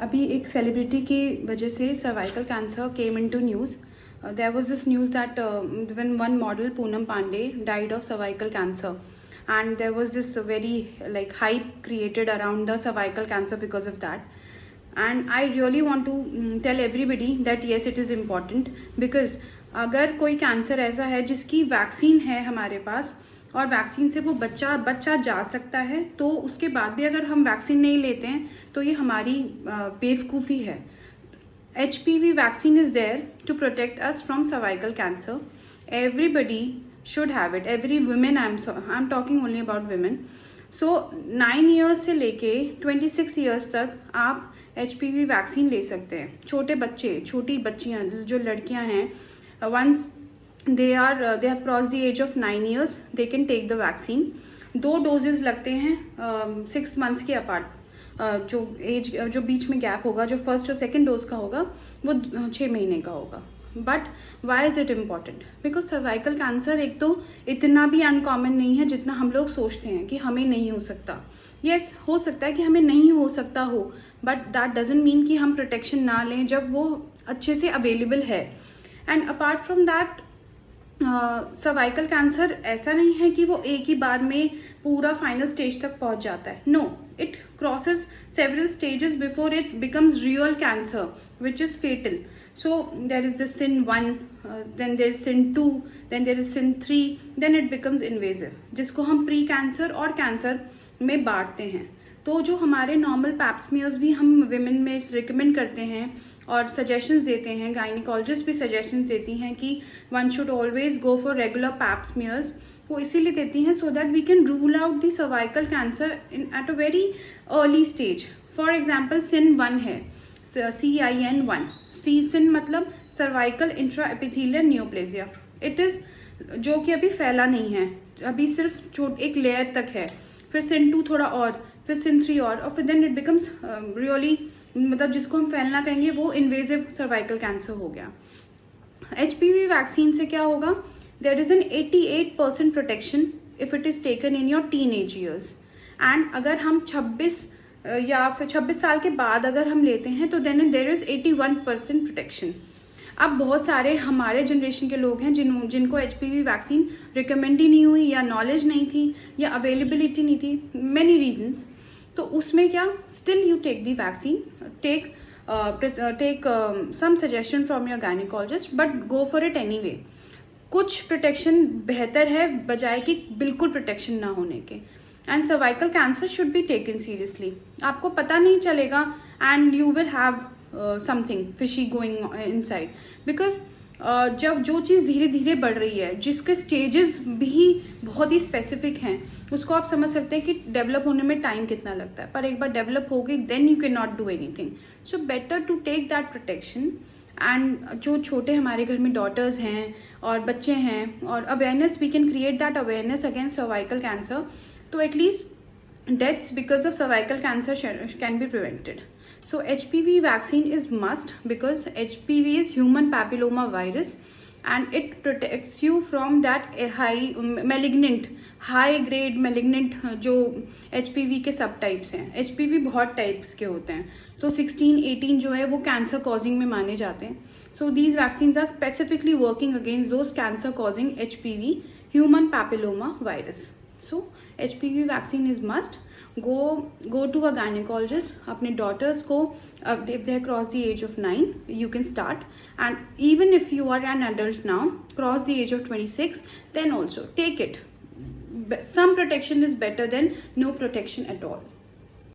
अभी एक सेलिब्रिटी की वजह से cervical cancer came into news. There was this news that when one model Poonam Pandey died of cervical cancer, and there was this very hype created around the cervical cancer because of that. And I really want to tell everybody that yes, it is important, because अगर कोई cancer ऐसा है जिसकी vaccine है हमारे पास और vaccine से वो बच्चा जा सकता है, तो उसके बाद भी अगर हम वैक्सीन नहीं लेते हैं तो ये हमारी बेवकूफ़ी है. HPV vaccine is there to protect us from cervical cancer. Everybody should have it. Every woman, I'm talking only about women. So 9 years से लेके 26 years तक आप HPV वैक्सीन ले सकते हैं. छोटे बच्चे, छोटी बच्चियाँ जो लड़कियाँ हैं, once they have crossed the age of 9 years, they can take the vaccine. 2 doses लगते हैं 6 months के अपार्ट. जो बीच में गैप होगा, जो फर्स्ट और सेकंड डोज का होगा वो 6 महीने का होगा. But why is it important? Because cervical cancer एक तो इतना भी अनकॉमन नहीं है जितना हम लोग सोचते हैं कि हमें नहीं हो सकता. यस, हो सकता है कि हमें नहीं हो सकता हो, बट दैट डजेंट मीन कि हम प्रोटेक्शन ना लें जब वो अच्छे से अवेलेबल है. And apart from that, cervical cancer ऐसा नहीं है कि वो एक ही बार में पूरा फाइनल स्टेज तक पहुंच जाता है. No, it crosses several stages before it becomes real cancer, which is fatal. So there is the sin 1, then there is sin 2, then there is sin 3, then it becomes invasive, जिसको हम pre cancer और cancer में बांटते हैं. तो जो हमारे normal पैप्समियर्स भी हम विमेन में रिकमेंड करते हैं और सजेशंस देते हैं, गायनिकोलॉजिस्ट भी सजेशंस देती हैं कि one should always go for regular pap smears. वो इसीलिए देती हैं so that we can rule out the cervical cancer at a very early stage. For example CIN 1 है, CIN1. सिन मतलब cervical intra epithelial neoplasia. It is जो कि अभी फैला नहीं है, अभी सिर्फ एक लेयर तक है. फिर सिन 2 थोड़ा और, फिर सिन 3 और फिर देन इट बिकम्स रियली, मतलब जिसको हम फैलना कहेंगे वो इन्वेजिव सर्वाइकल कैंसर हो गया. HPV वैक्सीन से क्या होगा? There is an 88% protection if it is taken in your teenage years. And अगर हम 26 या फिर 26 साल के बाद अगर हम लेते हैं तो then there is 81% protection. अब बहुत सारे हमारे जनरेशन के लोग हैं जिनको HPV वैक्सीन रिकमेंड ही नहीं हुई, या नॉलेज नहीं थी, या अवेलेबिलिटी नहीं थी, many reasons. तो उसमें क्या, still you take the vaccine, take some suggestion from your gynecologist, but go for it anyway. कुछ प्रोटेक्शन बेहतर है बजाय कि बिल्कुल प्रोटेक्शन ना होने के. And cervical cancer should be taken seriously. आपको पता नहीं चलेगा and you will have something fishy going inside, because जब जो चीज़ धीरे धीरे बढ़ रही है, जिसके स्टेजेस भी बहुत ही स्पेसिफिक हैं, उसको आप समझ सकते हैं कि डेवलप होने में टाइम कितना लगता है. पर एक बार डेवलप हो गई then you can not do anything. So better to take that protection. And जो छोटे हमारे घर में डॉटर्स हैं और बच्चे हैं, और awareness, we can create that awareness against cervical cancer, तो at least deaths because of cervical cancer can be prevented. So HPV vaccine is must because HPV is human papilloma virus and it protects you from that high grade malignant जो HPV के सब types हैं. HPV बहुत types के होते हैं, तो 16-18 जो है वो कैंसर कॉजिंग में माने जाते हैं. So these vaccines are specifically working against those cancer causing HPV, human papilloma virus. So HPV vaccine is must. Go to a gynecologist. अपने daughters को if they cross the age of 9, you can start. And even if you are an adult now, cross the age of 26, then also take it. Some protection is better than no protection at all.